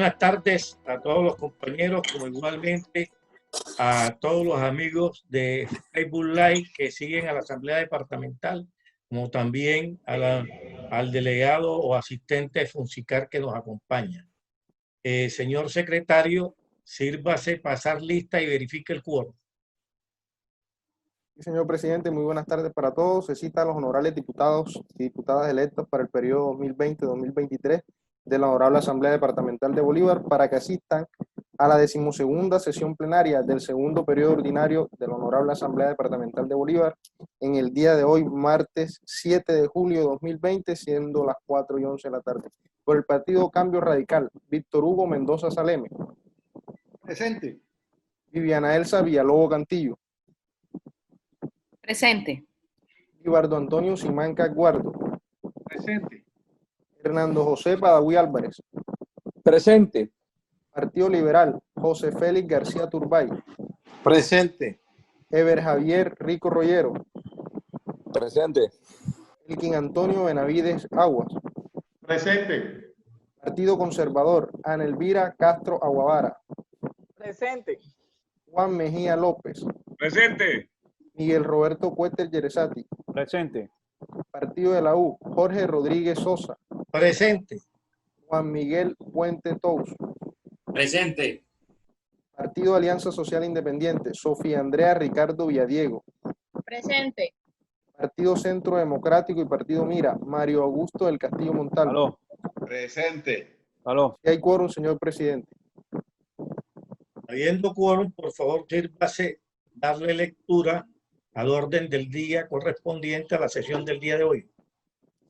buenas tardes a todos los compañeros, como igualmente a todos los amigos de Facebook Live que siguen a la Asamblea Departamental, como también al delegado o asistente de Funsicar que nos acompaña. Señor secretario, sírvase pasar lista y verifique el quórum. Sí, señor presidente, muy buenas tardes para todos. Se cita a los honorables diputados y diputadas electos para el periodo 2020-2023 de la Honorable Asamblea Departamental de Bolívar para que asistan a la 12ª sesión plenaria del segundo periodo ordinario de la Honorable Asamblea Departamental de Bolívar en el día de hoy, martes 7 de julio de 2020, siendo las 4:11 de la tarde. Por el Partido Cambio Radical, Víctor Hugo Mendoza Saleme. Presente. Viviana Elsa Villalobos Cantillo. Presente. Libardo Antonio Simanca Guardo. Presente. Hernando José Padaví Álvarez. Presente. Partido Liberal, José Félix García Turbay. Presente. Ever Javier Rico Rollero. Presente. Elkin Antonio Benavides Aguas. Presente. Partido Conservador, Ana Elvira Castro Aguavara. Presente. Juan Mejía López. Presente. Miguel Roberto Cuéter Yeresati. Presente. Partido de la U, Jorge Rodríguez Sosa. Presente. Juan Miguel Puente Tous. Presente. Partido Alianza Social Independiente, Sofía Andrea Ricardo Villadiego. Presente. Partido Centro Democrático y Partido Mira, Mario Augusto del Castillo Montalvo. Aló. Presente. Aló. Si hay quórum, señor presidente. Habiendo quórum, por favor, sírvase darle lectura al orden del día correspondiente a la sesión del día de hoy.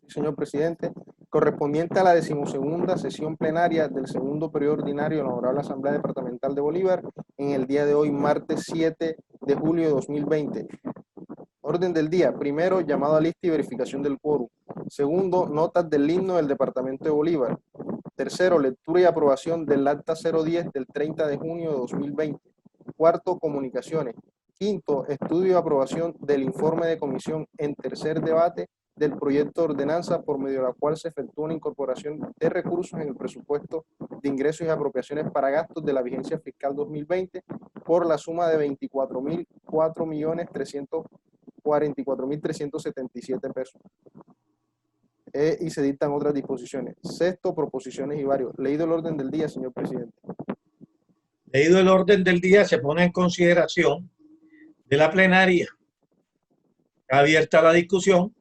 Señor presidente, correspondiente a la 12ª sesión plenaria del segundo periodo ordinario de la Honorable Asamblea Departamental de Bolívar en el día de hoy, martes 7 de julio de 2020. Orden del día. Primero, llamado a lista y verificación del quórum. Segundo, notas del himno del Departamento de Bolívar. Tercero, lectura y aprobación del acta 010 del 30 de junio de 2020. Cuarto, comunicaciones. Quinto, estudio y aprobación del informe de comisión en tercer debate del proyecto de ordenanza por medio de la cual se efectúa una incorporación de recursos en el presupuesto de ingresos y apropiaciones para gastos de la vigencia fiscal 2020 por la suma de 24.004.344.377 pesos. Y se dictan otras disposiciones. Sexto, proposiciones y varios. Leído el orden del día, señor presidente. Leído el orden del día, se pone en consideración de la plenaria. Abierta la discusión.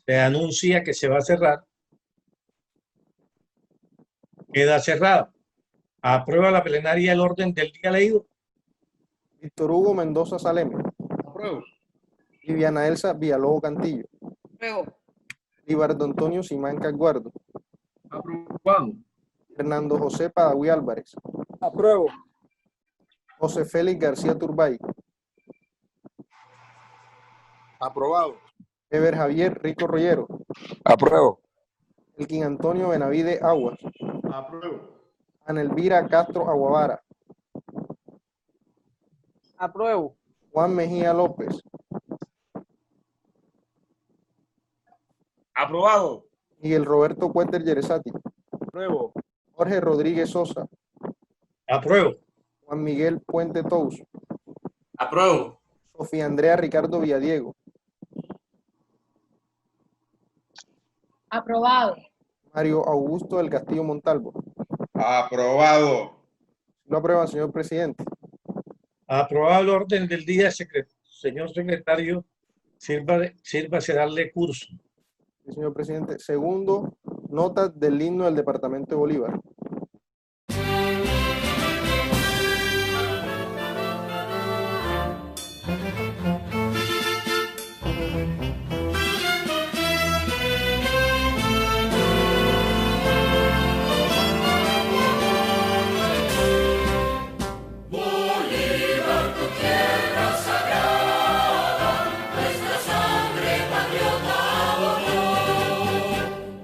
Se anuncia que se va a cerrar. Queda cerrada. Aprueba la plenaria el orden del día leído. Víctor Hugo Mendoza Saleme. Apruebo. Viviana Elsa Villalobos Cantillo. Apruebo. Libardo Antonio Simanca Guardo. Aprobado. Hernando José Padaví Álvarez. Apruebo. José Félix García Turbay. Aprobado. Ever Javier Rico Rollero. Apruebo. Elkin Antonio Benavides Aguas. Apruebo. Ana Elvira Castro Aguavara. Apruebo. Juan Mejía López. Aprobado. Miguel Roberto Cuéter Yeresati. Apruebo. Jorge Rodríguez Sosa. Apruebo. Juan Miguel Puente Tous. Apruebo. Sofía Andrea Ricardo Villadiego. Aprobado. Mario Augusto del Castillo Montalvo. Aprobado. Lo aprueba, señor presidente. Aprobado el orden del día, señor secretario, sírvase darle curso. Sí, señor presidente. Segundo, notas del himno del Departamento de Bolívar.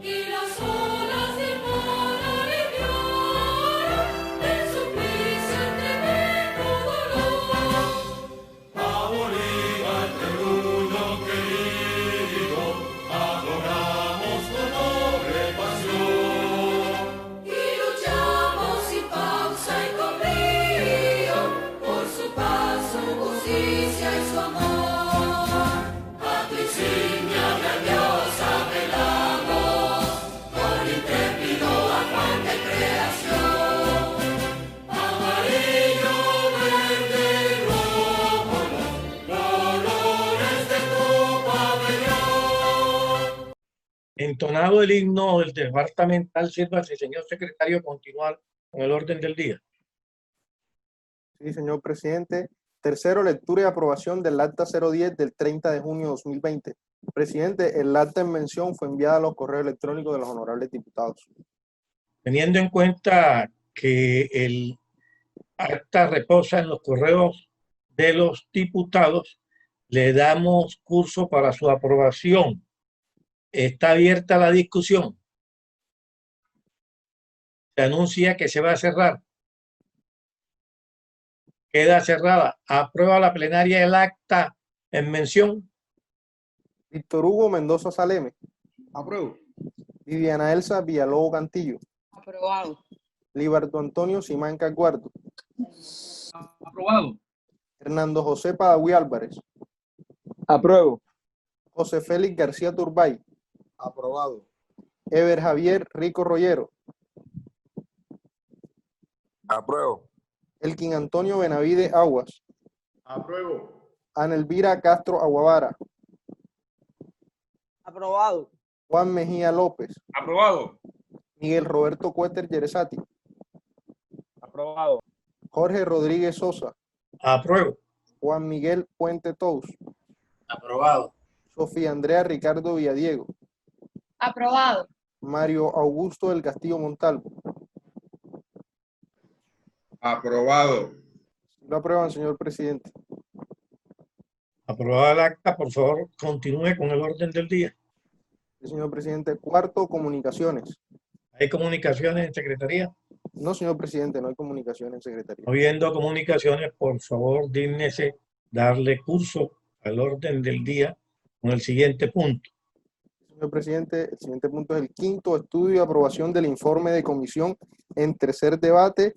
Y las olas del mar Entonado el himno del departamental, sírvase, señor secretario, continuar con el orden del día. Sí, señor presidente. Tercero, lectura y aprobación del acta 010 del 30 de junio de 2020. Presidente, el acta en mención fue enviada a los correos electrónicos de los honorables diputados. Teniendo en cuenta que el acta reposa en los correos de los diputados, le damos curso para su aprobación. Está abierta la discusión. Se anuncia que se va a cerrar. Queda cerrada. Aprueba la plenaria el acta en mención. Víctor Hugo Mendoza Saleme. Apruebo. Viviana Elsa Villalobos Cantillo. Aprobado. Libardo Antonio Simancas Guardo. Aprobado. Hernando José Padagüí Álvarez. Apruebo. José Félix García Turbay. Aprobado. Ever Javier Rico Rollero. Apruebo. Elkin Antonio Benavide Aguas. Apruebo. Ana Elvira Castro Aguavara. Aprobado. Juan Mejía López. Aprobado. Miguel Roberto Cuéter Yeresati. Aprobado. Jorge Rodríguez Sosa. Apruebo. Juan Miguel Puente Tous. Aprobado. Sofía Andrea Ricardo Villadiego. Aprobado. Mario Augusto del Castillo Montalvo. Aprobado. Lo aprueban, señor presidente. Aprobada el acta, por favor, continúe con el orden del día. Sí, señor presidente. Cuarto, comunicaciones. ¿Hay comunicaciones en secretaría? No, señor presidente, no hay comunicación en secretaría. No habiendo comunicaciones, por favor, dígnese darle curso al orden del día con el siguiente punto. Señor presidente, el siguiente punto es el quinto, estudio y aprobación del informe de comisión en tercer debate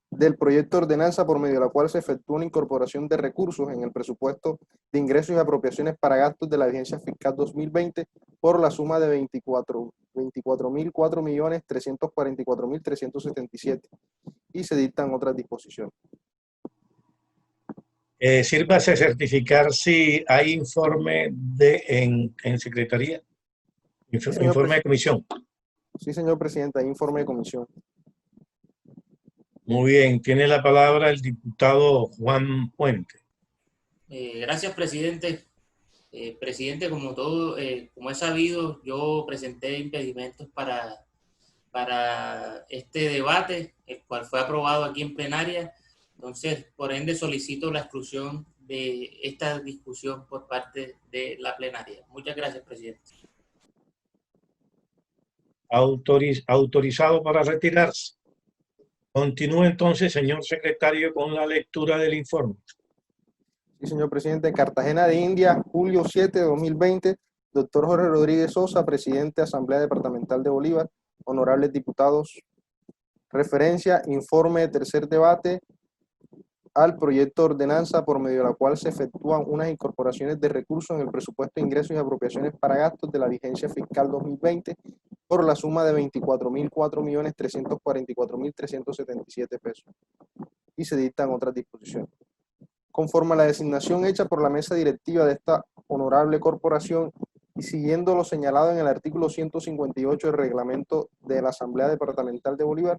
del proyecto de ordenanza por medio de la cual se efectúa una incorporación de recursos en el presupuesto de ingresos y apropiaciones para gastos de la vigencia fiscal 2020 por la suma de 24.344.377 y se dictan otras disposiciones. Sírvase certificar si hay informe en secretaría, señor informe de comisión. Sí, señor presidente, hay informe de comisión. Muy bien, tiene la palabra el diputado Juan Puente. Gracias, presidente. Presidente, como es sabido, yo presenté impedimentos para este debate, el cual fue aprobado aquí en plenaria. Entonces, por ende, solicito la exclusión de esta discusión por parte de la plenaria. Muchas gracias, presidente. Autorizado para retirarse. Continúe entonces, señor secretario, con la lectura del informe. Sí, señor presidente. Cartagena de India, julio 7 de 2020. Doctor Jorge Rodríguez Sosa, presidente de Asamblea Departamental de Bolívar. Honorables diputados. Referencia, informe de tercer debate al proyecto de ordenanza por medio de la cual se efectúan unas incorporaciones de recursos en el presupuesto de ingresos y apropiaciones para gastos de la vigencia fiscal 2020 por la suma de 24.004.344.377 pesos y se dictan otras disposiciones. Conforme a la designación hecha por la mesa directiva de esta honorable corporación y siguiendo lo señalado en el artículo 158 del reglamento de la Asamblea Departamental de Bolívar,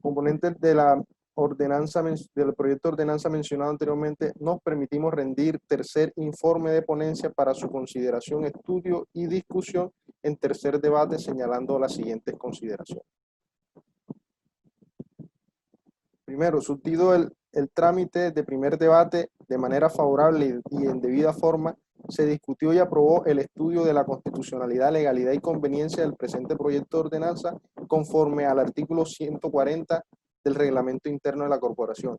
componentes de la ordenanza del proyecto de ordenanza mencionado anteriormente, nos permitimos rendir tercer informe de ponencia para su consideración, estudio y discusión en tercer debate, señalando las siguientes consideraciones. Primero, surtido el trámite de primer debate de manera favorable y en debida forma, se discutió y aprobó el estudio de la constitucionalidad, legalidad y conveniencia del presente proyecto de ordenanza conforme al artículo 140 del reglamento interno de la corporación.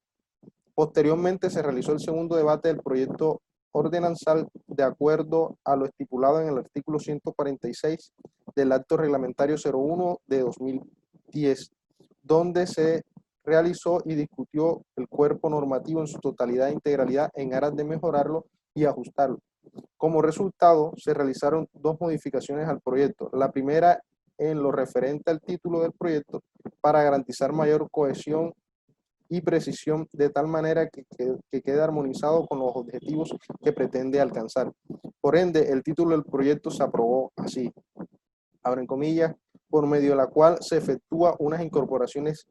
Posteriormente se realizó el segundo debate del proyecto ordenanzal de acuerdo a lo estipulado en el artículo 146 del acto reglamentario 01 de 2010, donde se realizó y discutió el cuerpo normativo en su totalidad e integralidad en aras de mejorarlo y ajustarlo. Como resultado, se realizaron dos modificaciones al proyecto. La primera en lo referente al título del proyecto para garantizar mayor cohesión y precisión de tal manera que quede armonizado con los objetivos que pretende alcanzar. Por ende, el título del proyecto se aprobó así: abren comillas, por medio de la cual se efectúa unas incorporaciones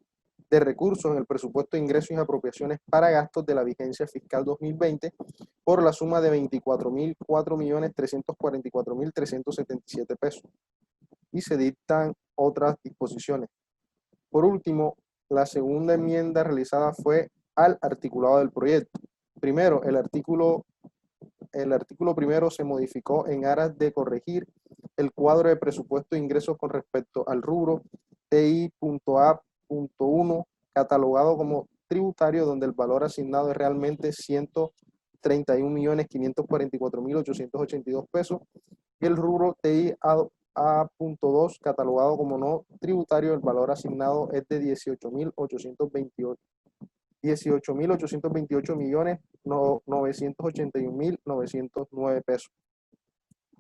de recursos en el presupuesto de ingresos y apropiaciones para gastos de la vigencia fiscal 2020 por la suma de 24.004.344.377 pesos. Y se dictan otras disposiciones. Por último, la segunda enmienda realizada fue al articulado del proyecto. Primero, el artículo primero se modificó en aras de corregir el cuadro de presupuesto de ingresos con respecto al rubro TI.A.1 catalogado como tributario, donde el valor asignado es realmente 131.544.882 pesos, y el rubro TI.A.2 catalogado como no tributario, el valor asignado es de 18.828.981.909 pesos,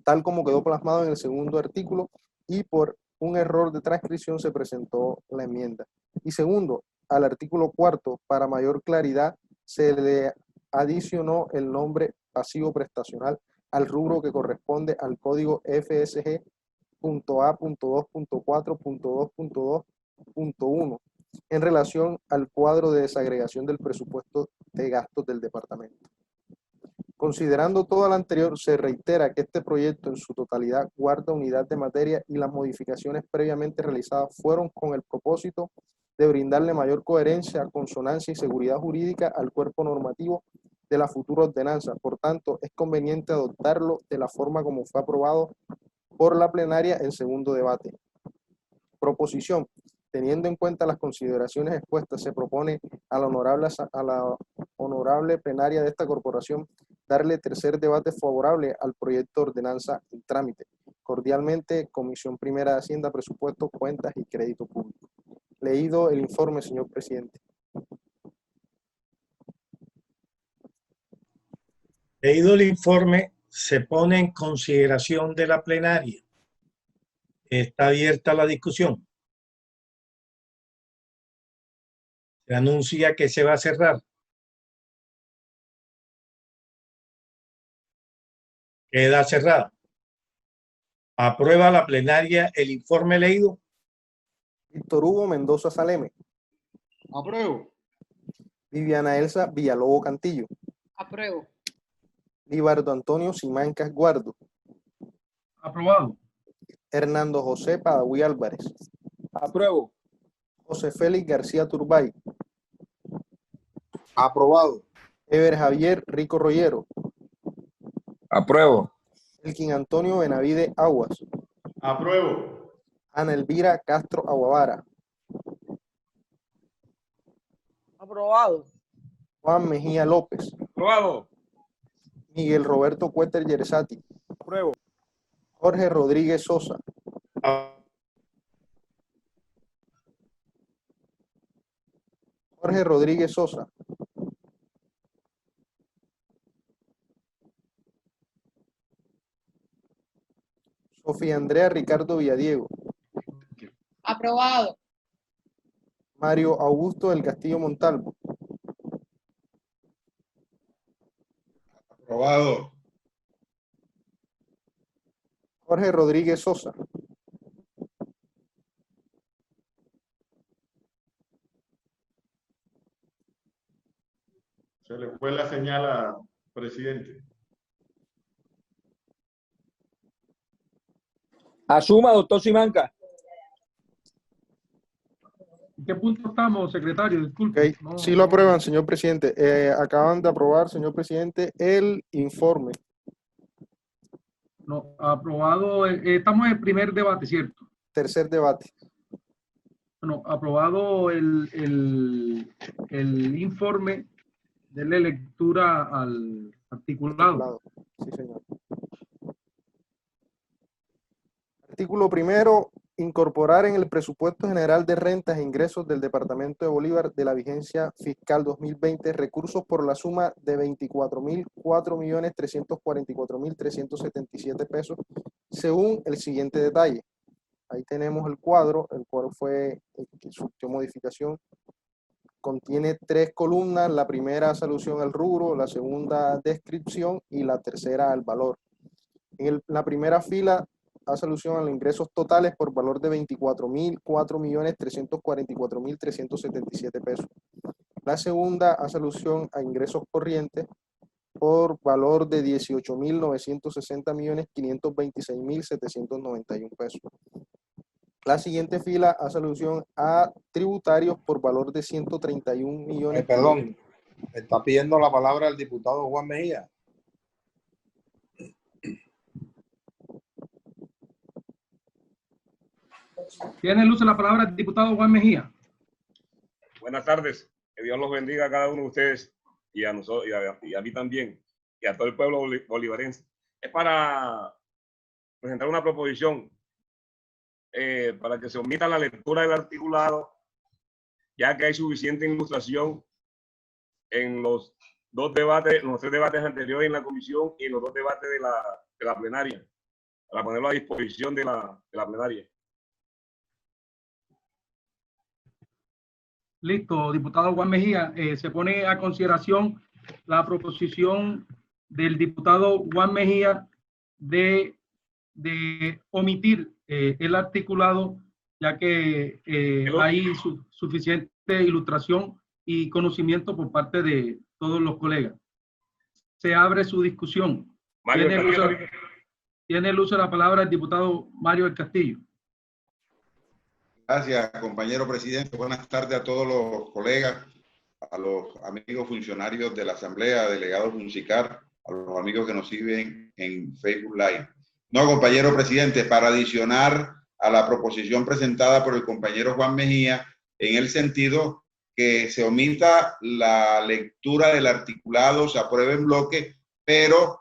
tal como quedó plasmado en el segundo artículo, y por un error de transcripción se presentó la enmienda. Y segundo, al artículo cuarto, para mayor claridad, se le adicionó el nombre pasivo prestacional al rubro que corresponde al código FSG.A.2.4.2.2.1 en relación al cuadro de desagregación del presupuesto de gastos del departamento. Considerando todo lo anterior, se reitera que este proyecto en su totalidad guarda unidad de materia y las modificaciones previamente realizadas fueron con el propósito de brindarle mayor coherencia, consonancia y seguridad jurídica al cuerpo normativo de la futura ordenanza. Por tanto, es conveniente adoptarlo de la forma como fue aprobado por la plenaria en segundo debate. Proposición. Teniendo en cuenta las consideraciones expuestas, se propone a la honorable plenaria de esta corporación darle tercer debate favorable al proyecto de ordenanza en trámite. Cordialmente, Comisión Primera de Hacienda, Presupuesto, Cuentas y Crédito Público. Leído el informe, señor presidente. Leído el informe, se pone en consideración de la plenaria. Está abierta la discusión. Se anuncia que se va a cerrar. Queda cerrada. ¿Aprueba la plenaria el informe leído? Víctor Hugo Mendoza Saleme. Apruebo. Viviana Elsa Villalobos Cantillo. Apruebo. Libardo Antonio Simancas Guardo. Aprobado. Hernando José Padaví Álvarez. Apruebo. José Félix García Turbay. Aprobado. Ever Javier Rico Rollero. Apruebo. Elkin Antonio Benavide Aguas. Apruebo. Ana Elvira Castro Aguavara. Aprobado. Juan Mejía López. Aprobado. Miguel Roberto Cuéter Yeresati. Apruebo. Jorge Rodríguez Sosa. Jorge Rodríguez Sosa. Sofía Andrea Ricardo Villadiego. Aprobado. Mario Augusto del Castillo Montalvo. Aprobado. Jorge Rodríguez Sosa. Se le fue la señal a presidente. Asuma, doctor Simanca. ¿En qué punto estamos, secretario? Disculpe. Okay. Sí lo aprueban, señor presidente. Acaban de aprobar, señor presidente, el informe. No, aprobado. Estamos en el primer debate, ¿cierto? Tercer debate. Bueno, aprobado el informe de la lectura al articulado. Sí, señor. Artículo primero. Incorporar en el presupuesto general de rentas e ingresos del Departamento de Bolívar de la vigencia fiscal 2020 recursos por la suma de 24.004.344.377 pesos según el siguiente detalle. Ahí tenemos el cuadro, el cual fue el que sufrió modificación. Contiene 3 columnas, la primera hace alusión al rubro, la segunda descripción y la tercera al valor. En la primera fila hace alusión a los ingresos totales por valor de 24.004.344.377 pesos. La segunda hace alusión a ingresos corrientes por valor de 18.960.526.791 pesos. La siguiente fila hace alusión a tributarios por valor de 131 millones. Perdón, está pidiendo la palabra el diputado Juan Mejía. Tiene luz la palabra el diputado Juan Mejía. Buenas tardes. Que Dios los bendiga a cada uno de ustedes y a nosotros y a mí también y a todo el pueblo bolivarense. Es para presentar una proposición para que se omita la lectura del articulado, ya que hay suficiente ilustración en los tres debates anteriores en la comisión y en los dos debates de la plenaria, para ponerlo a disposición de la plenaria. Listo, diputado Juan Mejía. Se pone a consideración la proposición del diputado Juan Mejía de omitir el articulado, ya que hay suficiente ilustración y conocimiento por parte de todos los colegas. Se abre su discusión. Tiene el uso de la palabra el diputado Mario del Castillo. Gracias, compañero presidente. Buenas tardes a todos los colegas, a los amigos funcionarios de la Asamblea, delegados Musicar, a los amigos que nos siguen en Facebook Live. No, compañero presidente, para adicionar a la proposición presentada por el compañero Juan Mejía, en el sentido que se omita la lectura del articulado, se apruebe en bloque, pero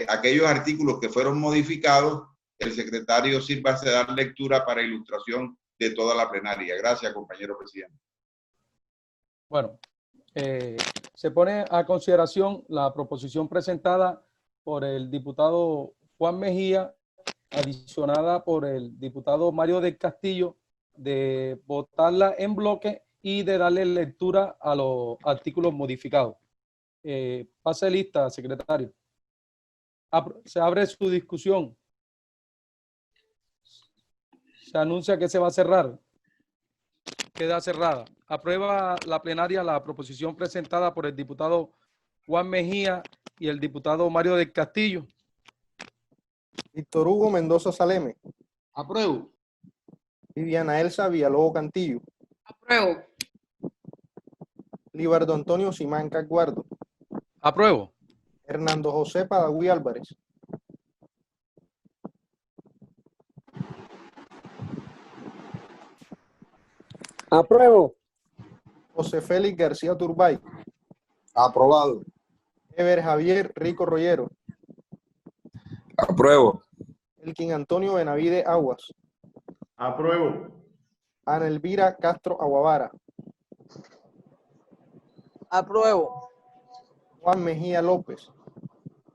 aquellos artículos que fueron modificados, el secretario sírvase de dar lectura para ilustración de toda la plenaria. Gracias, compañero presidente. Bueno, se pone a consideración la proposición presentada por el diputado Juan Mejía, adicionada por el diputado Mario del Castillo, de votarla en bloque y de darle lectura a los artículos modificados. Pase lista, secretario. Se abre su discusión. Se anuncia que se va a cerrar. Queda cerrada. Aprueba la plenaria la proposición presentada por el diputado Juan Mejía y el diputado Mario del Castillo. Víctor Hugo Mendoza Saleme. Apruebo. Viviana Elsa Villalobos Cantillo. Apruebo. Libardo Antonio Simanca Guardo. Apruebo. Hernando José Padagüí Álvarez. Apruebo. José Félix García Turbay. Aprobado. Ever Javier Rico Rollero. Apruebo. Elkin Antonio Benavide Aguas. Apruebo. Ana Elvira Castro Aguavara. Apruebo. Juan Mejía López.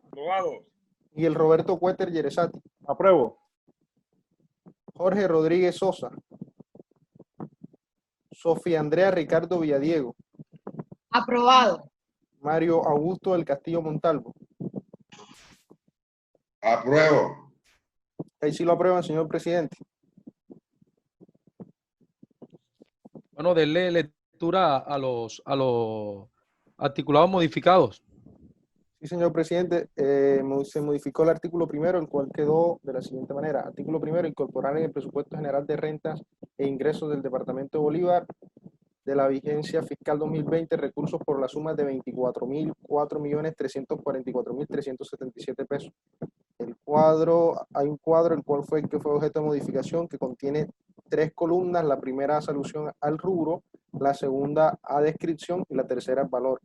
Aprobado. Y el Roberto Cuéter Yeresati. Apruebo. Jorge Rodríguez Sosa. Sofía Andrea Ricardo Villadiego. Aprobado. Mario Augusto del Castillo Montalvo. Apruebo. Ahí sí lo aprueban, señor presidente. Bueno, denle lectura a los articulados modificados. Sí, señor presidente, se modificó el artículo primero, el cual quedó de la siguiente manera. Artículo primero, incorporar en el presupuesto general de rentas e ingresos del Departamento de Bolívar de la vigencia fiscal 2020 recursos por la suma de 24.004.344.377 pesos. Hay un cuadro el cual fue objeto de modificación que contiene 3 columnas. La primera hace alusión al rubro, la segunda a descripción y la tercera al valor.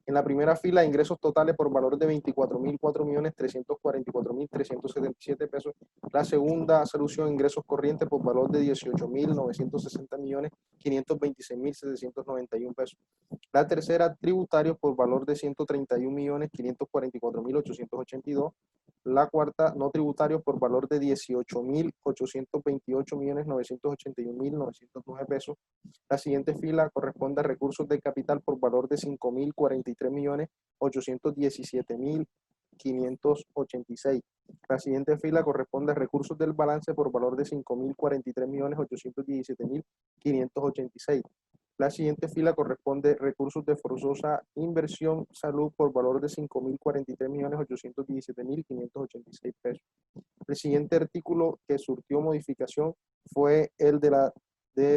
En la primera fila, ingresos totales por valor de 24.004.344.377 pesos. La segunda hace alusión a ingresos corrientes por valor de 18.960.526.791 pesos. La tercera, tributarios por valor de 131.544.882. La cuarta, no tributarios por valor de 18.828.981.909 pesos. La siguiente fila corresponde a recursos de capital por valor de 5.043.817.586. La siguiente fila corresponde a recursos del balance por valor de 5.043.817.586. La siguiente fila corresponde a recursos de forzosa inversión salud por valor de 5.043.817.586 pesos. El siguiente artículo que surtió modificación fue el de la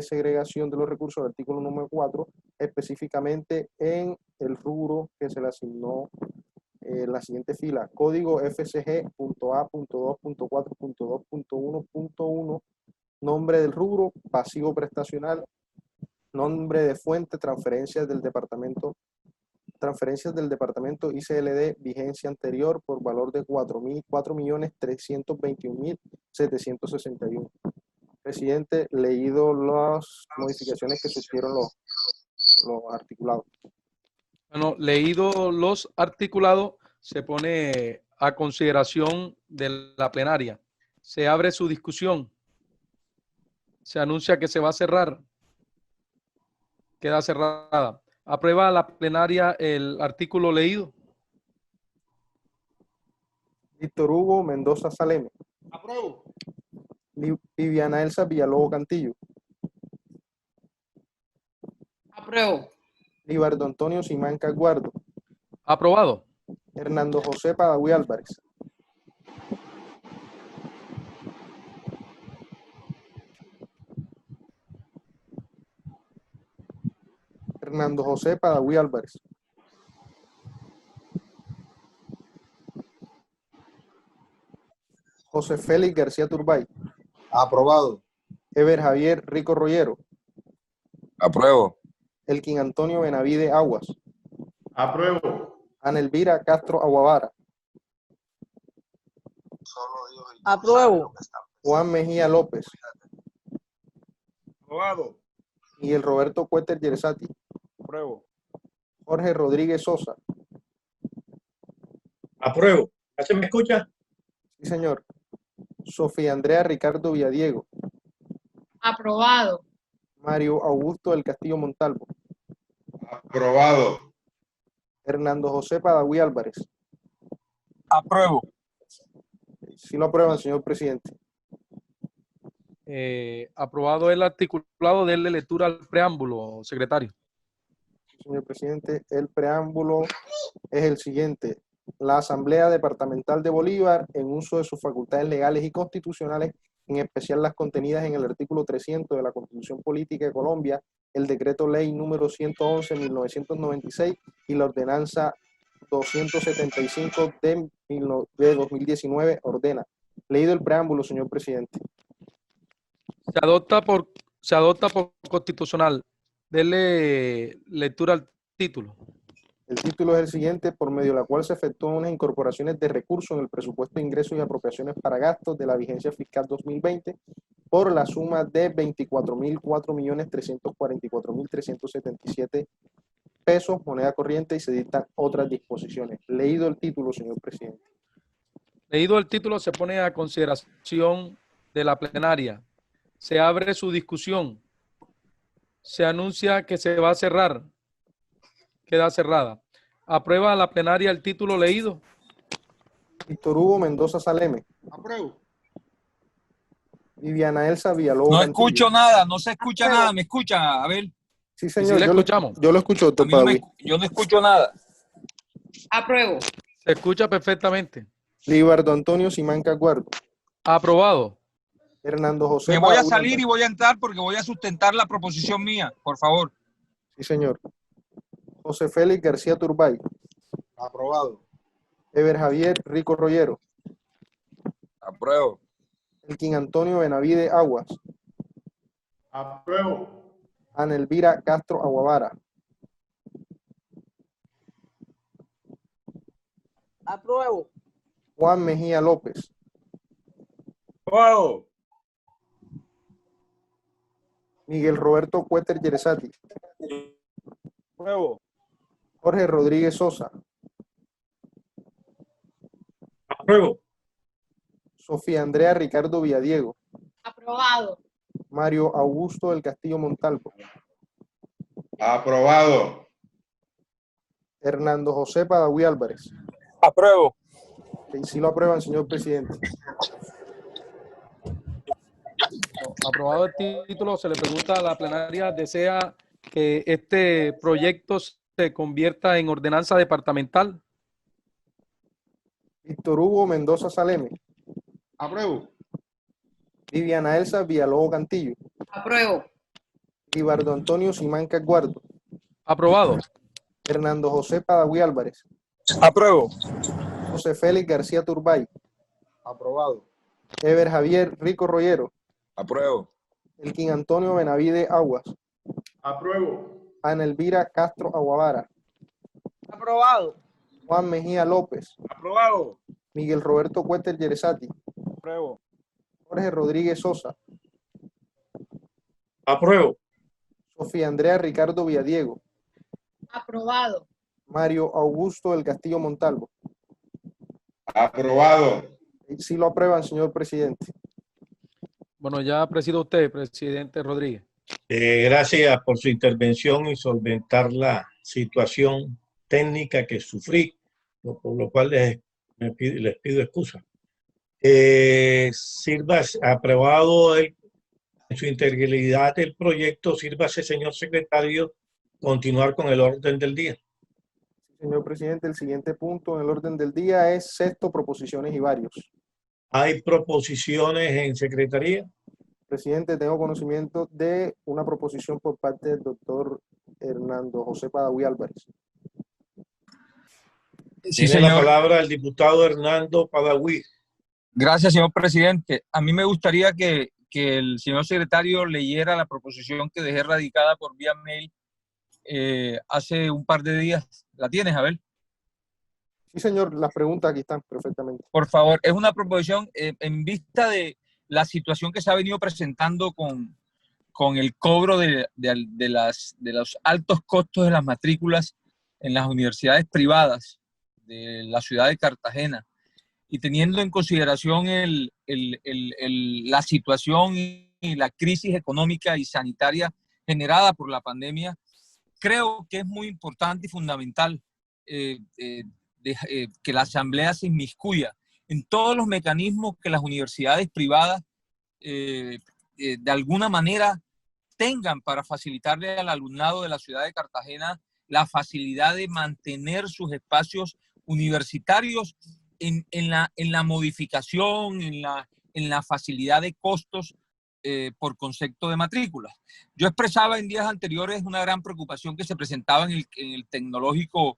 segregación de los recursos, el artículo número 4, específicamente en el rubro que se le asignó la siguiente fila, código FCG.A.2.4.2.1.1, nombre del rubro, pasivo prestacional, nombre de fuente, transferencias del departamento ICLD, vigencia anterior por valor de 4.321.761. Presidente, leído las modificaciones que surgieron los articulados. Bueno, leído los articulados, se pone a consideración de la plenaria. Se abre su discusión. Se anuncia que se va a cerrar. Queda cerrada. ¿Aprueba la plenaria el artículo leído? Víctor Hugo Mendoza Saleme. Apruebo. Viviana Elsa Villalobos Cantillo. Apruebo. Libardo Antonio Simanca Guardo. Aprobado. Hernando José Padaví Álvarez. Hernando José Padaví Álvarez. José Félix García Turbay. Aprobado. Ever Javier Rico Rollero. Apruebo. Elkin Antonio Benavide Aguas. Apruebo. Ana Elvira Castro Aguavara. Apruebo. Juan Mejía López. Aprobado. Miguel Roberto Cuéter Yeresati. Apruebo. Jorge Rodríguez Sosa. Apruebo. ¿Ya se me escucha? Sí, señor. Sofía Andrea Ricardo Villadiego. Aprobado. Mario Augusto del Castillo Montalvo. Aprobado. Hernando José Padaví Álvarez. Apruebo. Sí lo aprueban, señor presidente. Aprobado el articulado, denle lectura al preámbulo, secretario. Señor presidente, el preámbulo es el siguiente. La Asamblea Departamental de Bolívar, en uso de sus facultades legales y constitucionales, en especial las contenidas en el artículo 300 de la Constitución Política de Colombia, el decreto ley número 111/1996 y la ordenanza 275 de 2019 ordena. Leído el preámbulo, señor presidente. Se adopta por constitucional. Denle lectura al título. El título es el siguiente, por medio de la cual se efectúan unas incorporaciones de recursos en el presupuesto de ingresos y apropiaciones para gastos de la vigencia fiscal 2020 por la suma de 24.004.344.377 pesos, moneda corriente, y se dictan otras disposiciones. Leído el título, señor presidente. Leído el título, se pone a consideración de la plenaria. Se abre su discusión. Se anuncia que se va a cerrar. Queda cerrada. ¿Aprueba la plenaria el título leído? Víctor Hugo Mendoza Saleme. Apruebo. Viviana Elsa Villalobos No Cantillo. escucho nada, no se escucha nada. ¿Me escucha? A ver. Sí, Y señor. sí le escuchamos. Yo lo escucho, doctor Padaví. Yo no escucho nada. Apruebo. Se escucha perfectamente. Libardo Antonio Simanca Guardo. Aprobado. Hernando José Me voy a Padaví salir y Álvarez. voy a entrar porque voy a sustentar la proposición mía, por favor. Sí, señor. José Félix García Turbay. Aprobado. Ever Javier Rico Rollero. Apruebo. Elkin Antonio Benavide Aguas. Apruebo. Ana Elvira Castro Aguavara. Apruebo. Juan Mejía López. Aprobado. Miguel Roberto Cuéter Yeresati. Apruebo. Jorge Rodríguez Sosa. Apruebo. Sofía Andrea Ricardo Villadiego. Aprobado. Mario Augusto del Castillo Montalvo. Aprobado. Hernando José Padaví Álvarez. Apruebo. Sí lo aprueban, señor presidente. Aprobado el título, se le pregunta a la plenaria, ¿desea que este proyecto se convierta en ordenanza departamental? Víctor Hugo Mendoza Saleme. Apruebo. Viviana Elsa Villalobos Cantillo. Apruebo. Ribardo Antonio Simancas Guardo. Aprobado. Hernando José Padagüí Álvarez. Apruebo. José Félix García Turbay. Aprobado. Ever Javier Rico Rollero. Apruebo. Elkin Antonio Benavide Aguas. Apruebo. Ana Elvira Castro Aguavara. Aprobado. Juan Mejía López. Aprobado. Miguel Roberto Cuéter Yeresati. Apruebo. Jorge Rodríguez Sosa. Apruebo. Sofía Andrea Ricardo Villadiego. Aprobado. Mario Augusto del Castillo Montalvo. Aprobado. Sí lo aprueban, señor presidente. Bueno, ya preside usted, presidente Rodríguez. Gracias por su intervención y solventar la situación técnica que sufrí, por lo cual les pido excusa. Sirva aprobado en su integridad el proyecto. Sírvase, señor secretario, continuar con el orden del día. Señor presidente, el siguiente punto en el orden del día es sexto, proposiciones y varios. ¿Hay proposiciones en secretaría? Presidente, tengo conocimiento de una proposición por parte del doctor Hernando José Padagüí Álvarez. Sí, Tiene la señor. palabra el diputado Hernando Padagüí. Gracias, señor presidente. A mí me gustaría que el señor secretario leyera la proposición que dejé radicada por vía mail hace un par de días. ¿La tienes, Abel? Sí, señor, las preguntas aquí están perfectamente. Por favor, es una proposición en vista de la situación que se ha venido presentando con el cobro de los altos costos de las matrículas en las universidades privadas de la ciudad de Cartagena, y teniendo en consideración la situación y la crisis económica y sanitaria generada por la pandemia, creo que es muy importante y fundamental que la Asamblea se inmiscuya en todos los mecanismos que las universidades privadas de alguna manera tengan para facilitarle al alumnado de la ciudad de Cartagena la facilidad de mantener sus espacios universitarios en la modificación, en la facilidad de costos por concepto de matrícula. Yo expresaba en días anteriores una gran preocupación que se presentaba en el tecnológico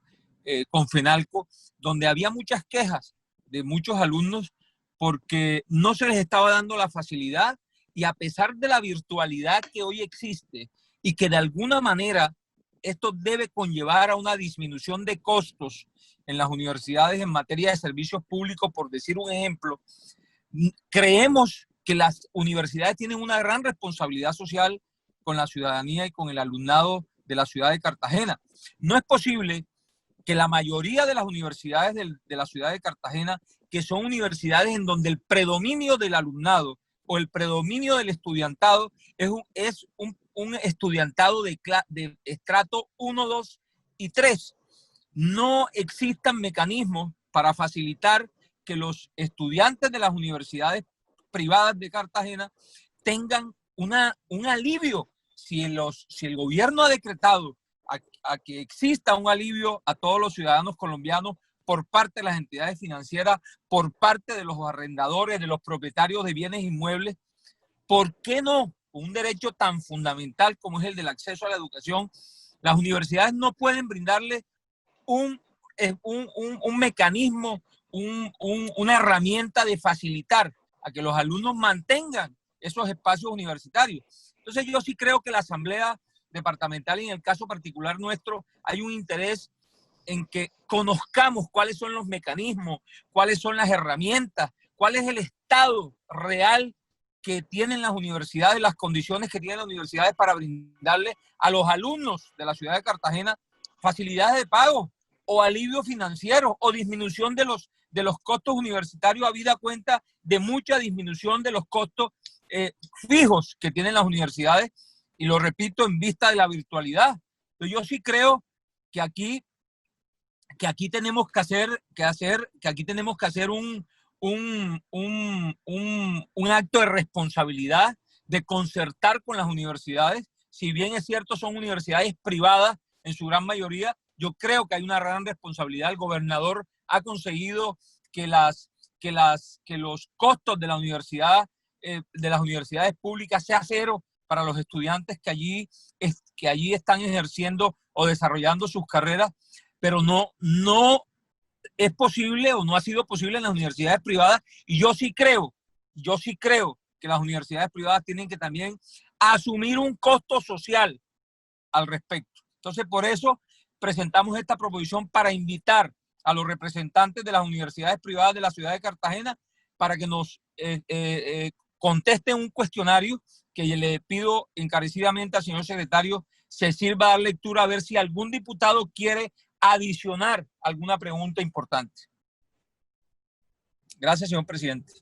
Confenalco, donde había muchas quejas de muchos alumnos porque no se les estaba dando la facilidad, y a pesar de la virtualidad que hoy existe y que de alguna manera esto debe conllevar a una disminución de costos en las universidades en materia de servicios públicos, por decir un ejemplo, creemos que las universidades tienen una gran responsabilidad social con la ciudadanía y con el alumnado de la ciudad de Cartagena. No es posible que la mayoría de las universidades de la ciudad de Cartagena, que son universidades en donde el predominio del alumnado o el predominio del estudiantado es un estudiantado de estrato 1, 2 y 3, no existan mecanismos para facilitar que los estudiantes de las universidades privadas de Cartagena tengan un alivio. Si el gobierno ha decretado a que exista un alivio a todos los ciudadanos colombianos por parte de las entidades financieras, por parte de los arrendadores, de los propietarios de bienes inmuebles, ¿por qué no? Un derecho tan fundamental como es el del acceso a la educación, las universidades no pueden brindarle un mecanismo, una herramienta de facilitar a que los alumnos mantengan esos espacios universitarios. Entonces yo sí creo que la Asamblea Departamental, y en el caso particular nuestro, hay un interés en que conozcamos cuáles son los mecanismos, cuáles son las herramientas, cuál es el estado real que tienen las universidades, las condiciones que tienen las universidades para brindarle a los alumnos de la ciudad de Cartagena facilidades de pago o alivio financiero o disminución de los costos universitarios, habida cuenta de mucha disminución de los costos fijos que tienen las universidades, y lo repito, en vista de la virtualidad. Entonces, yo sí creo que aquí que aquí tenemos que hacer un acto de responsabilidad, de concertar con las universidades. Si bien es cierto, son universidades privadas en su gran mayoría, yo creo que hay una gran responsabilidad. El gobernador ha conseguido que los costos de la universidad, de las universidades públicas, sea cero para los estudiantes que allí están ejerciendo o desarrollando sus carreras, pero no es posible o no ha sido posible en las universidades privadas. Y yo sí creo que las universidades privadas tienen que también asumir un costo social al respecto. Entonces, por eso presentamos esta proposición, para invitar a los representantes de las universidades privadas de la ciudad de Cartagena para que nos contesten un cuestionario que le pido encarecidamente al señor secretario se sirva a dar lectura, a ver si algún diputado quiere adicionar alguna pregunta importante. Gracias, señor presidente.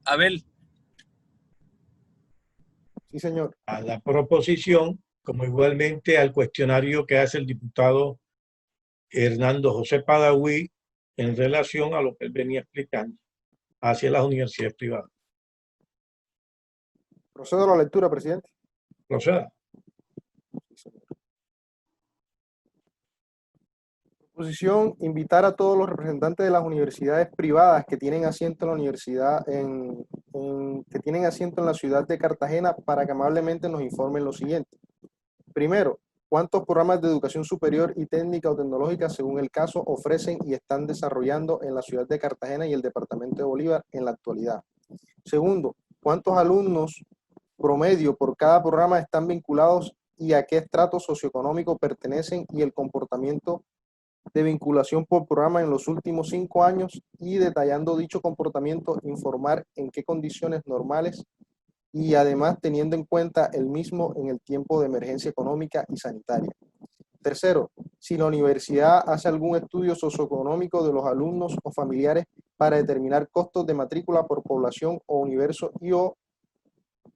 Abel. Sí, señor. A la proposición, como igualmente al cuestionario que hace el diputado Hernando José Padaví en relación a lo que él venía explicando hacia las universidades privadas. Procedo a la lectura, presidente. Proceda. Proposición: invitar a todos los representantes de las universidades privadas que tienen asiento en la universidad que tienen asiento en la ciudad de Cartagena para que amablemente nos informen lo siguiente. Primero, ¿cuántos programas de educación superior y técnica o tecnológica, según el caso, ofrecen y están desarrollando en la ciudad de Cartagena y el departamento de Bolívar en la actualidad? Segundo, ¿cuántos alumnos promedio por cada programa están vinculados y a qué estrato socioeconómico pertenecen y el comportamiento de vinculación por programa en los últimos 5 años? Y detallando dicho comportamiento, informar en qué condiciones normales y además teniendo en cuenta el mismo en el tiempo de emergencia económica y sanitaria. Tercero, si la universidad hace algún estudio socioeconómico de los alumnos o familiares para determinar costos de matrícula por población o universo y o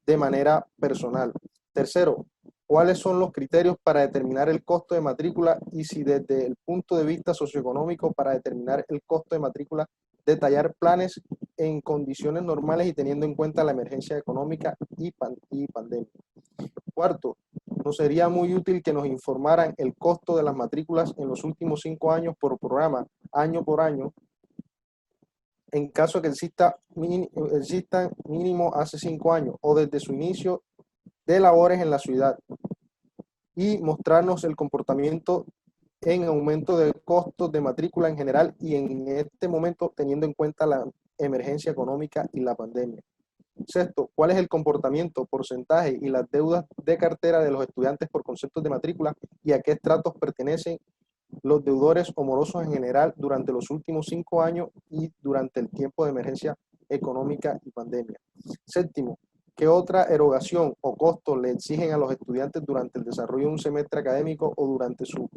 de manera personal. Tercero, ¿cuáles son los criterios para determinar el costo de matrícula y si desde el punto de vista socioeconómico para determinar el costo de matrícula detallar planes en condiciones normales y teniendo en cuenta la emergencia económica y pandemia? Cuarto, nos sería muy útil que nos informaran el costo de las matrículas en los últimos 5 años por programa, año por año, en caso que existan mínimo hace 5 años o desde su inicio de labores en la ciudad, y mostrarnos el comportamiento en aumento de costos de matrícula en general y en este momento teniendo en cuenta la emergencia económica y la pandemia. Sexto, ¿cuál es el comportamiento, porcentaje y las deudas de cartera de los estudiantes por conceptos de matrícula y a qué estratos pertenecen los deudores o morosos en general durante los últimos 5 años y durante el tiempo de emergencia económica y pandemia? Séptimo, ¿qué otra erogación o costo le exigen a los estudiantes durante el desarrollo de un semestre académico o durante su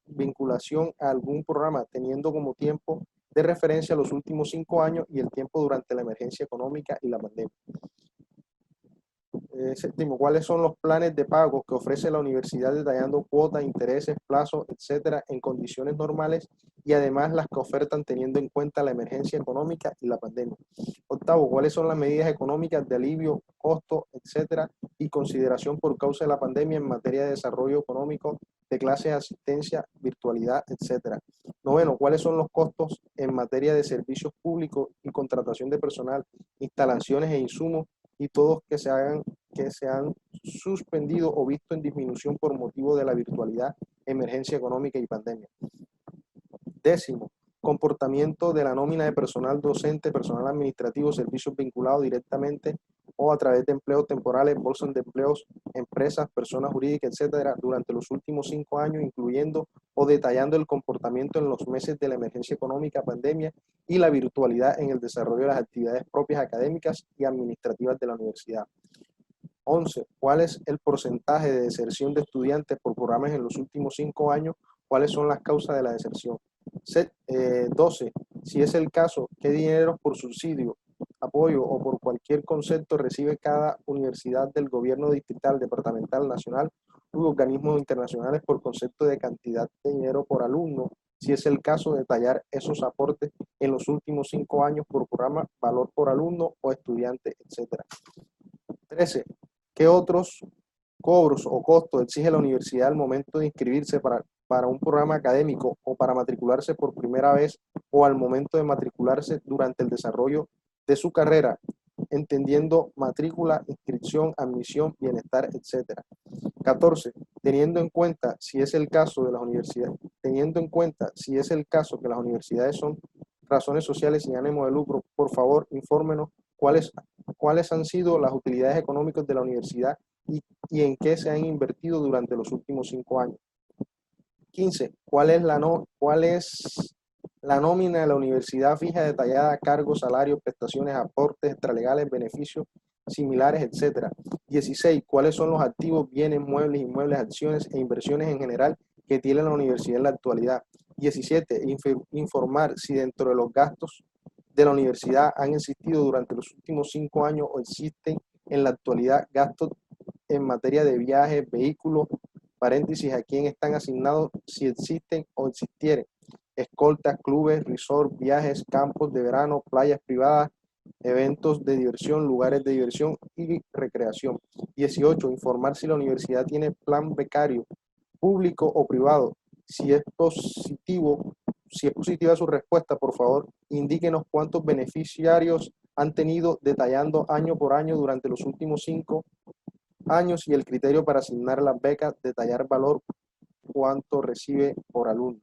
vinculación a algún programa, teniendo como tiempo de referencia los últimos 5 años y el tiempo durante la emergencia económica y la pandemia? Séptimo, ¿cuáles son los planes de pago que ofrece la universidad detallando cuotas, intereses, plazos, etcétera, en condiciones normales y además las que ofertan teniendo en cuenta la emergencia económica y la pandemia? Octavo, ¿cuáles son las medidas económicas de alivio, costo, etcétera, y consideración por causa de la pandemia en materia de desarrollo económico, de clases de asistencia, virtualidad, etcétera? Noveno, ¿cuáles son los costos en materia de servicios públicos y contratación de personal, instalaciones e insumos y todos que se han suspendido o visto en disminución por motivo de la virtualidad, emergencia económica y pandemia? Décimo, comportamiento de la nómina de personal docente, personal administrativo, servicios vinculados directamente o a través de empleos temporales, bolsas de empleos, empresas, personas jurídicas, etcétera, durante los últimos 5 años, incluyendo o detallando el comportamiento en los meses de la emergencia económica, pandemia y la virtualidad en el desarrollo de las actividades propias académicas y administrativas de la universidad. 11. ¿Cuál es el porcentaje de deserción de estudiantes por programas en los últimos 5 años? ¿Cuáles son las causas de la deserción? 12. Si es el caso, ¿qué dinero por subsidio apoyo o por cualquier concepto recibe cada universidad del gobierno distrital, departamental, nacional u organismos internacionales por concepto de cantidad de dinero por alumno, si es el caso, detallar esos aportes en los últimos 5 años por programa, valor por alumno o estudiante, etc. 13. ¿Qué otros cobros o costos exige la universidad al momento de inscribirse para un programa académico o para matricularse por primera vez o al momento de matricularse durante el desarrollo de su carrera, entendiendo matrícula, inscripción, admisión, bienestar, etc. 14. Teniendo en cuenta si es el caso que las universidades son razones sociales sin ánimo de lucro, por favor, infórmenos cuáles han sido las utilidades económicas de la universidad y en qué se han invertido durante los últimos 5 años. 15. ¿Cuál es la nómina de la universidad fija detallada, cargos, salarios, prestaciones, aportes extralegales, beneficios similares, etcétera? 16. ¿Cuáles son los activos, bienes, muebles, inmuebles, acciones e inversiones en general que tiene la universidad en la actualidad? 17. Informar si dentro de los gastos de la universidad han existido durante los últimos 5 años o existen en la actualidad gastos en materia de viajes, vehículos, paréntesis, a quién están asignados, si existen o existieren, escoltas, clubes, resort, viajes, campos de verano, playas privadas, eventos de diversión, lugares de diversión y recreación. 18. Informar si la universidad tiene plan becario, público o privado. Si es positiva su respuesta, por favor, indíquenos cuántos beneficiarios han tenido, detallando año por año durante los últimos 5 años y el criterio para asignar las becas, detallar valor, cuánto recibe por alumno.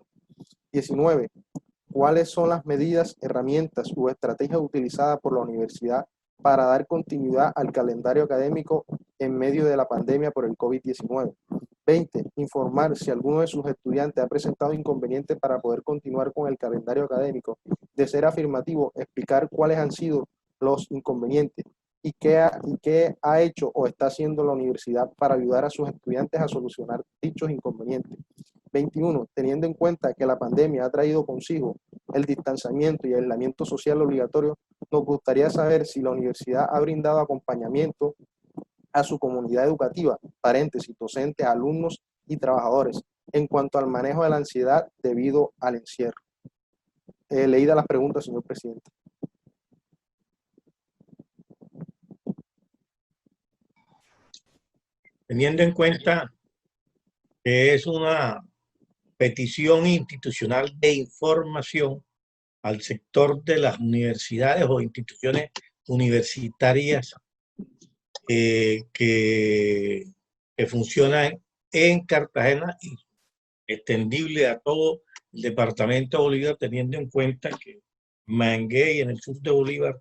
19. ¿Cuáles son las medidas, herramientas u estrategias utilizadas por la universidad para dar continuidad al calendario académico en medio de la pandemia por el COVID-19? 20. Informar si alguno de sus estudiantes ha presentado inconvenientes para poder continuar con el calendario académico. De ser afirmativo, explicar cuáles han sido los inconvenientes y qué ha hecho o está haciendo la universidad para ayudar a sus estudiantes a solucionar dichos inconvenientes. 21. Teniendo en cuenta que la pandemia ha traído consigo el distanciamiento y el aislamiento social obligatorio, nos gustaría saber si la universidad ha brindado acompañamiento a su comunidad educativa, paréntesis, docentes, alumnos y trabajadores, en cuanto al manejo de la ansiedad debido al encierro. Leída las preguntas, señor presidente. Teniendo en cuenta que es una petición institucional de información al sector de las universidades o instituciones universitarias que funcionan en Cartagena y extendible a todo el departamento de Bolívar, teniendo en cuenta que Mangué y en el sur de Bolívar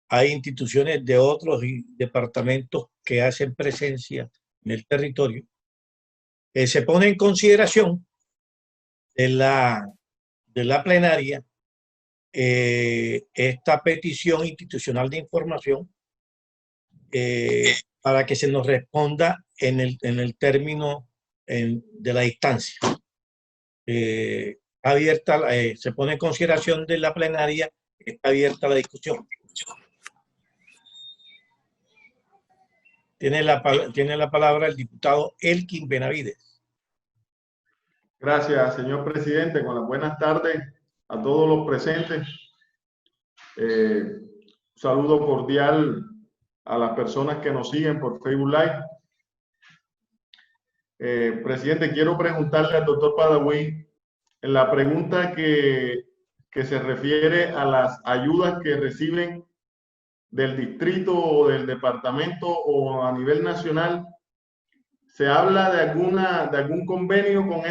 hay instituciones de otros departamentos que hacen presencia en el territorio. Se pone en consideración de la plenaria esta petición institucional de información para que se nos responda en el término de la distancia. Abierta, se pone en consideración de la plenaria, está abierta la discusión. Tiene la palabra el diputado Elkin Benavides. Gracias, señor presidente. Con las buenas tardes a todos los presentes. Un saludo cordial a las personas que nos siguen por Facebook Live. Presidente, quiero preguntarle al doctor Padawi en la pregunta que se refiere a las ayudas que reciben del distrito o del departamento o a nivel nacional. ¿Se habla de algún convenio con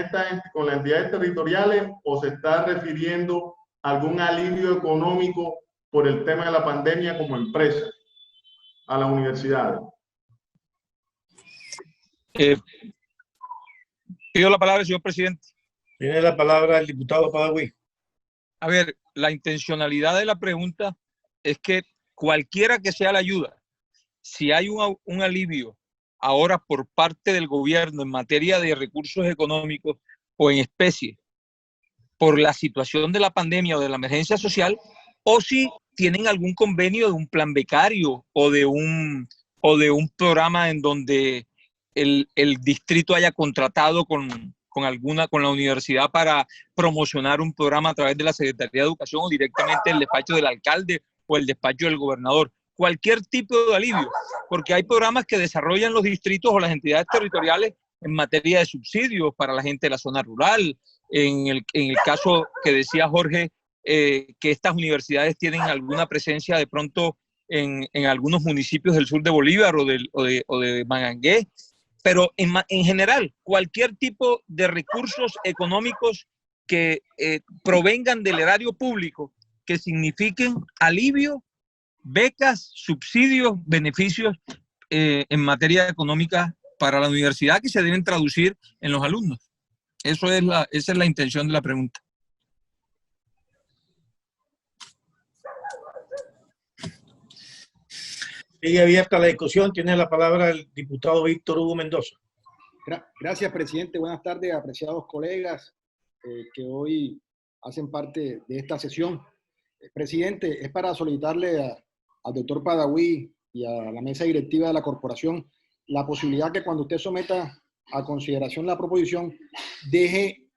las entidades territoriales o se está refiriendo a algún alivio económico por el tema de la pandemia como empresa a las universidades? Pido la palabra, señor presidente. Tiene la palabra el diputado Padawi. A ver, la intencionalidad de la pregunta es que cualquiera que sea la ayuda, si hay un alivio ahora por parte del gobierno en materia de recursos económicos o en especie por la situación de la pandemia o de la emergencia social, o si tienen algún convenio de un plan becario o de un programa en donde el distrito haya contratado con la universidad para promocionar un programa a través de la Secretaría de Educación o directamente el despacho del alcalde o el despacho del gobernador. Cualquier tipo de alivio, porque hay programas que desarrollan los distritos o las entidades territoriales en materia de subsidios para la gente de la zona rural. En el caso que decía Jorge, que estas universidades tienen alguna presencia de pronto en algunos municipios del sur de Bolívar o de Mangangué, pero en general, cualquier tipo de recursos económicos que provengan del erario público, que signifiquen alivio, becas, subsidios, beneficios en materia económica para la universidad que se deben traducir en los alumnos. Esa es la intención de la pregunta. Sigue abierta la discusión. Tiene la palabra el diputado Víctor Hugo Mendoza. Gracias, presidente. Buenas tardes, apreciados colegas que hoy hacen parte de esta sesión. Presidente, es para solicitarle al doctor Padawi y a la mesa directiva de la corporación la posibilidad que cuando usted someta a consideración la proposición, deje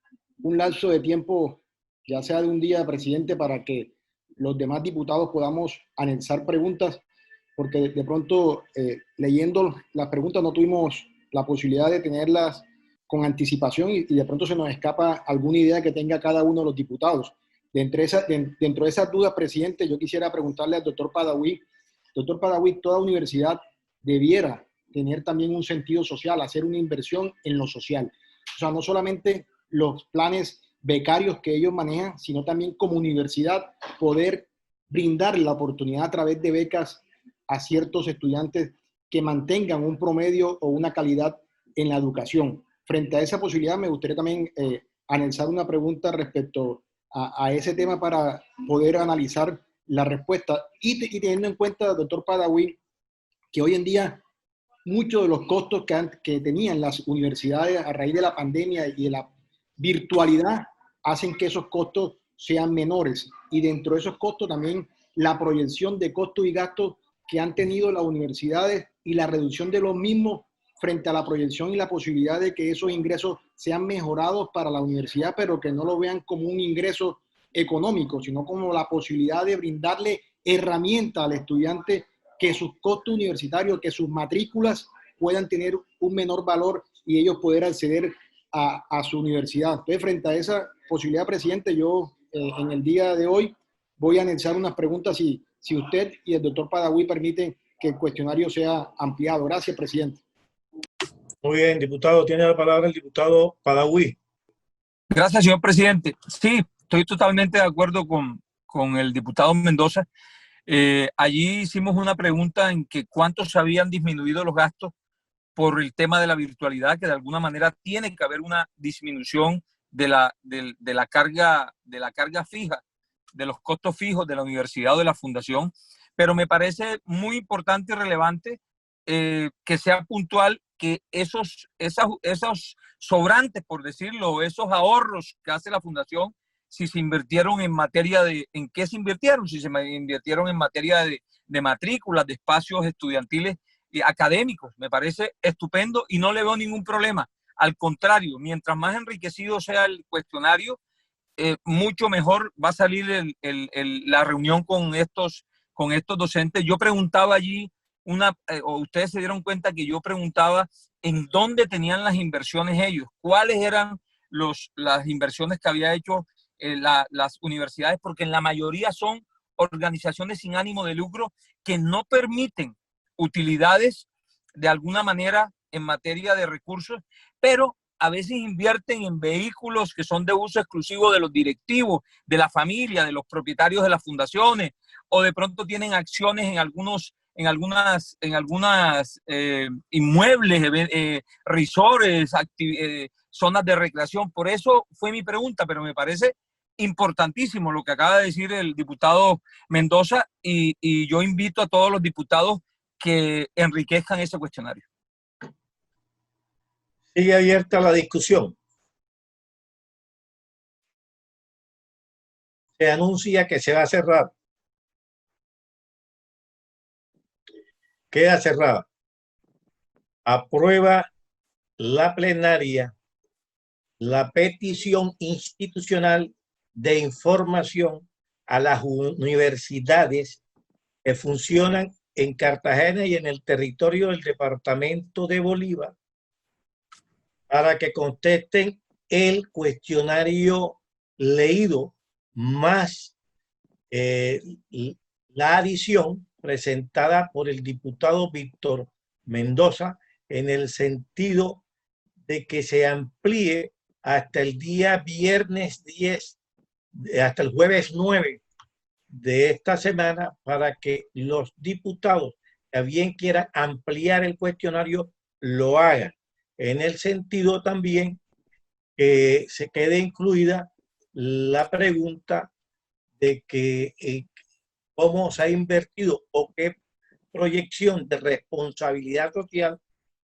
un lapso de tiempo, ya sea de un día, presidente, para que los demás diputados podamos anexar preguntas, porque de pronto, leyendo las preguntas, no tuvimos la posibilidad de tenerlas con anticipación y de pronto se nos escapa alguna idea que tenga cada uno de los diputados. Dentro de esas dudas, presidente, yo quisiera preguntarle al doctor Padawi. Doctor Padawi, toda universidad debiera tener también un sentido social, hacer una inversión en lo social. O sea, no solamente los planes becarios que ellos manejan, sino también como universidad poder brindar la oportunidad a través de becas a ciertos estudiantes que mantengan un promedio o una calidad en la educación. Frente a esa posibilidad, me gustaría también analizar una pregunta respecto a ese tema para poder analizar la respuesta y teniendo en cuenta, doctor Padawi, que hoy en día muchos de los costos que tenían las universidades a raíz de la pandemia y de la virtualidad hacen que esos costos sean menores, y dentro de esos costos también la proyección de costos y gastos que han tenido las universidades y la reducción de los mismos frente a la proyección y la posibilidad de que esos ingresos sean mejorados para la universidad, pero que no lo vean como un ingreso económico, sino como la posibilidad de brindarle herramientas al estudiante, que sus costos universitarios, que sus matrículas puedan tener un menor valor y ellos poder acceder a su universidad. Entonces, frente a esa posibilidad, presidente, yo en el día de hoy voy a anexar unas preguntas si usted y el doctor Padawi permiten que el cuestionario sea ampliado. Gracias, presidente. Muy bien, diputado. Tiene la palabra el diputado Padawi. Gracias, señor presidente. Sí, estoy totalmente de acuerdo con el diputado Mendoza. Allí hicimos una pregunta en que cuánto se habían disminuido los gastos por el tema de la virtualidad, que de alguna manera tiene que haber una disminución de la carga fija, de los costos fijos de la universidad o de la fundación, pero me parece muy importante y relevante que sea puntual que esos sobrantes, por decirlo, esos ahorros que hace la fundación, si se invirtieron en materia ¿en qué se invirtieron? Si se invirtieron en materia de matrículas, de espacios estudiantiles y académicos, me parece estupendo y no le veo ningún problema. Al contrario, mientras más enriquecido sea el cuestionario, mucho mejor va a salir la reunión con estos docentes. Yo preguntaba allí, o ustedes se dieron cuenta que yo preguntaba en dónde tenían las inversiones ellos, cuáles eran las inversiones que había hecho las universidades, porque en la mayoría son organizaciones sin ánimo de lucro que no permiten utilidades de alguna manera en materia de recursos, pero a veces invierten en vehículos que son de uso exclusivo de los directivos, de la familia, de los propietarios de las fundaciones, o de pronto tienen acciones en algunas inmuebles, resorts, zonas de recreación. Por eso fue mi pregunta, pero me parece importantísimo lo que acaba de decir el diputado Mendoza y yo invito a todos los diputados que enriquezcan ese cuestionario. Sigue abierta la discusión. Se anuncia que se va a cerrar. Queda cerrada. Aprueba la plenaria la petición institucional de información a las universidades que funcionan en Cartagena y en el territorio del departamento de Bolívar para que contesten el cuestionario leído más la adición presentada por el diputado Víctor Mendoza en el sentido de que se amplíe hasta el día viernes 10, hasta el jueves 9 de esta semana, para que los diputados que bien quieran ampliar el cuestionario lo hagan. En el sentido también que se quede incluida la pregunta de que cómo se ha invertido o qué proyección de responsabilidad social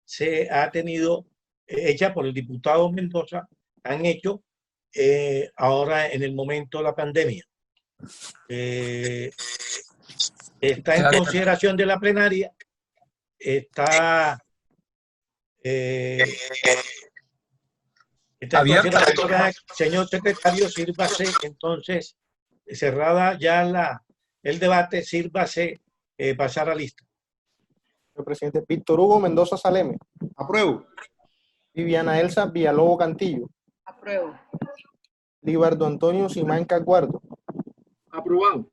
se ha tenido hecha por el diputado Mendoza, han hecho ahora en el momento de la pandemia. Está en consideración de la plenaria, está señor secretario, sírvase entonces, cerrada ya el debate, sírvase pasar a lista. Señor presidente, Víctor Hugo Mendoza Saleme. Apruebo. Viviana Elsa Villalobos Cantillo. Apruebo. Libardo Antonio Simán Caguardo. Aprobado.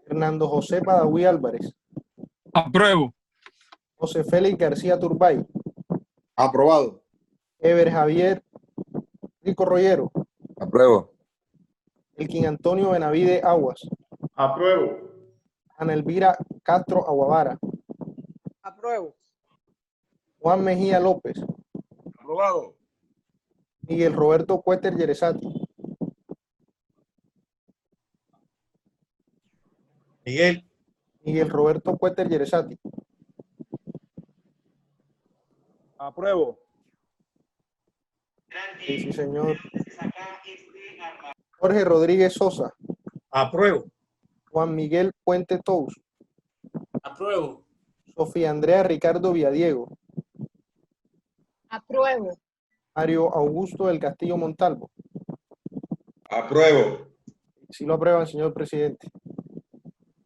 Fernando José Padaví Álvarez. Apruebo. José Félix García Turbay. Aprobado. Ever Javier Rico Rollero. Apruebo. Elkin Antonio Benavide Aguas. Apruebo. Ana Elvira Castro Aguavara. Apruebo. Juan Mejía López. Aprobado. Miguel Roberto Cuéter Yerezati. Miguel Roberto Cuéter Yerezati. Apruebo. Sí, señor. Jorge Rodríguez Sosa. Apruebo. Juan Miguel Puente Tous. Apruebo. Sofía Andrea Ricardo Villadiego. Apruebo. Mario Augusto del Castillo Montalvo. Apruebo. Sí lo aprueban, señor presidente.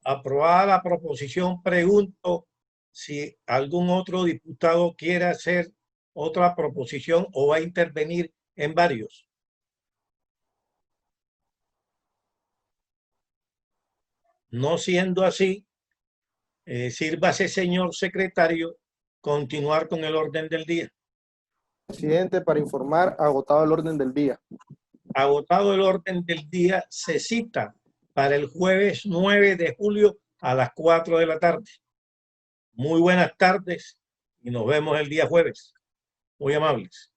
Aprobada la proposición, pregunto si algún otro diputado quiere hacer otra proposición o va a intervenir en varios. No siendo así, sírvase, señor secretario, continuar con el orden del día. Presidente, para informar, agotado el orden del día. Agotado el orden del día, se cita para el jueves 9 de julio a las 4 de la tarde. Muy buenas tardes y nos vemos el día jueves. Muy amables.